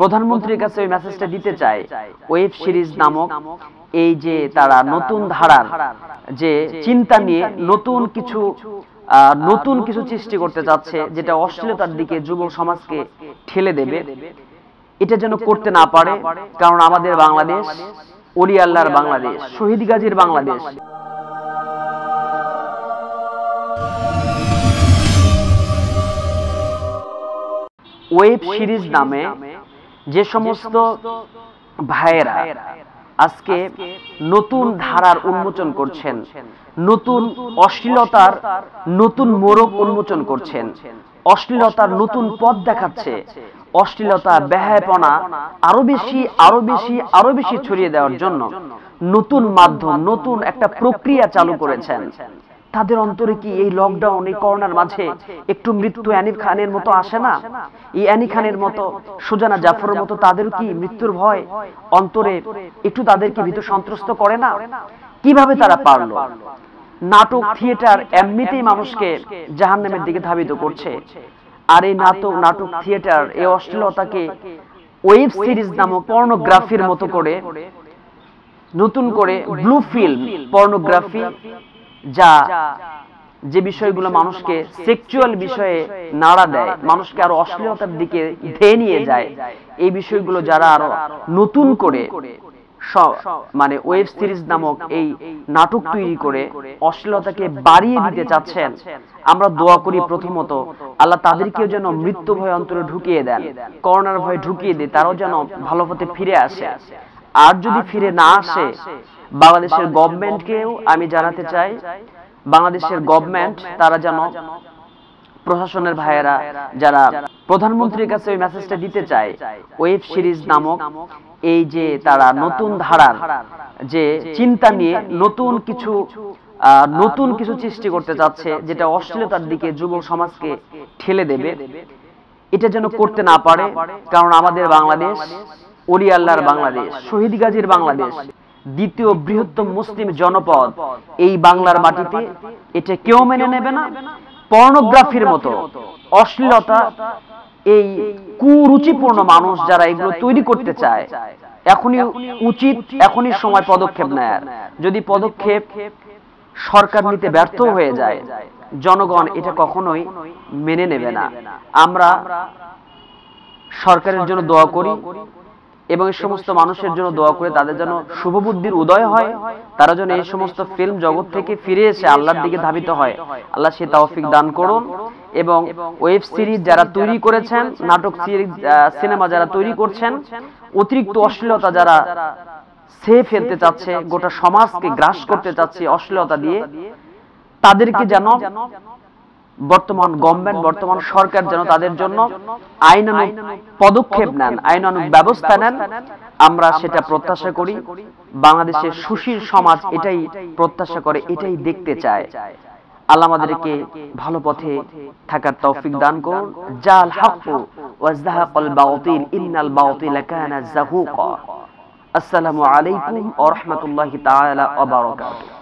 প্রধানমন্ত্রীর কাছে ওই মেসেজটা দিতে চাই, ওয়েব সিরিজ নামক এই যে তারা নতুন ধারার যে চিন্তা নিয়ে নতুন কিছু সৃষ্টি করতে চাচ্ছে, যেটা অশ্লীলতার দিকে যুব সমাজকে ঠেলে দেবে, এটা যেন করতে না পারে। কারণ আমাদের বাংলাদেশ ওলি আল্লাহর বাংলাদেশ, শহীদ গাজীর বাংলাদেশ। ওয়েব সিরিজ নামে যে সমস্ত ভাইয়েরা আজকে নতুন ধারার উন্মোচন করছেন, নতুন অশ্লীলতার নতুন মোড়ক উন্মোচন করছেন, অশ্লীলতার নতুন পথ দেখাচ্ছে, অশ্লীলতা বেহায়াপনা আরো বেশি ছড়িয়ে দেওয়ার জন্য নতুন মাধ্যম, নতুন একটা প্রক্রিয়া চালু করেছেন। তাদের অন্তরে কি এই লকডাউন, এই করোনার মাঝে একটু মৃত্যু অ্যানি খানের মতো আসে না? এই অ্যানি খানের মতো, সুজানা জাফরের মতো তাদের কি মৃত্যুর ভয় অন্তরে একটু তাদেরকে ভীত সন্ত্রস্ত করে না? কিভাবে তারা পারলো? নাটক থিয়েটার এমনিতেই মানুষকে জাহান্নামের দিকে ধাবিত করছে, আর এই নাটক থিয়েটার এই অশ্লীলতাকে ওয়েব সিরিজ নামক পর্নোগ্রাফির মতো করে নতুন করে ব্লু ফিল্ম পর্নোগ্রাফি, যে বিষয়গুলো মানুষকে সেক্সুয়াল বিষয়ে নাড়া দেয়, মানুষকে আরো অশ্লীলতার দিকে ধেয়ে নিয়ে যায়, এই বিষয়গুলো যারা আরো নতুন করে মানে ওয়েব সিরিজ নামক এই নাটক তৈরি করে অশ্লীলতাকে বাড়িয়ে দিতে চাচ্ছেন, আমরা দোয়া করি প্রথমত আল্লাহ তাদেরকেও যেন মৃত্যু ভয় অন্তরে ঢুকিয়ে দেন, করোনার ভয় ঢুকিয়ে দেয়, তারাও যেন ভালো পথে ফিরে আসে। আর যদি ফিরে না আসে, বাংলাদেশের গভর্নমেন্টকেও আমি জানাতে চাই, বাংলাদেশের গভর্নমেন্ট তারা যেন, প্রশাসনের ভাইয়েরা যারা প্রধানমন্ত্রীর কাছে ওই মেসেজটা দিতে চায়, ওয়েব সিরিজ নামক এই যে তারা নতুন ধারার যে চিন্তা নিয়ে নতুন কিছু সৃষ্টি করতে চাচ্ছে, যেটা অশ্লীলতার দিকে যুব সমাজকে ঠেলে দেবে, এটা যেন করতে না পারে। কারণ আমাদের বাংলাদেশ ওলি আল্লাহর বাংলাদেশ, শহীদ গাজীর বাংলাদেশ, দ্বিতীয় বৃহত্তম মুসলিম জনপদ এই বাংলার মাটিতে, এটা কেউ মেনে নেবে না। পর্নোগ্রাফির মতো অশ্লীলতা, এই কুরুচিপূর্ণ মানুষ যারা এগুলো তৈরি করতে চায়, এখনই সময় পদক্ষেপ নেয়ার। যদি পদক্ষেপ সরকার নিতে ব্যর্থ হয়ে যায়, জনগণ এটা কখনোই মেনে নেবে না। আমরা সরকারের জন্য দোয়া করি এবং এই সমস্ত মানুষের জন্য দোয়া করে তাদের যেন শুভবুদ্ধির উদয় হয়, তারা যেন এই সমস্ত ফিল্ম জগৎ থেকে ফিরে এসে আল্লাহর দিকে ধাবিত হয়। আল্লাহ সে তৌফিক দান করুন। এবং ওয়েব সিরিজ যারা তৈরি করেছেন, নাটক সিরিজ সিনেমা যারা তৈরি করছেন, অতিরিক্ত অশ্লীলতা যারা ছেয়ে ফেলতে চাচ্ছে, গোটা সমাজকে গ্রাস করতে চাচ্ছে অশ্লীলতা দিয়ে, তাদেরকে যেন বর্তমান গভর্নমেন্ট, বর্তমান সরকার যেন তাদের জন্য আইনানুগ পদক্ষেপ নেন, আইনানুগ ব্যবস্থা নেন। আমরা সেটা প্রত্যাশা করি। বাংলাদেশের সুশীল সমাজ এটাই প্রত্যাশা করে, এটাই দেখতে চায়। আল্লাহ আমাদেরকে ভালো পথে থাকার তৌফিক দান করুন। জাল হাক্কু ওয়া যাহাকাল বাতিল ইন্নাল বাতিলা কানা যাহুকা। আসসালামু আলাইকুম ওয়া রাহমাতুল্লাহি তাআলা ওয়া বারাকাতুহু।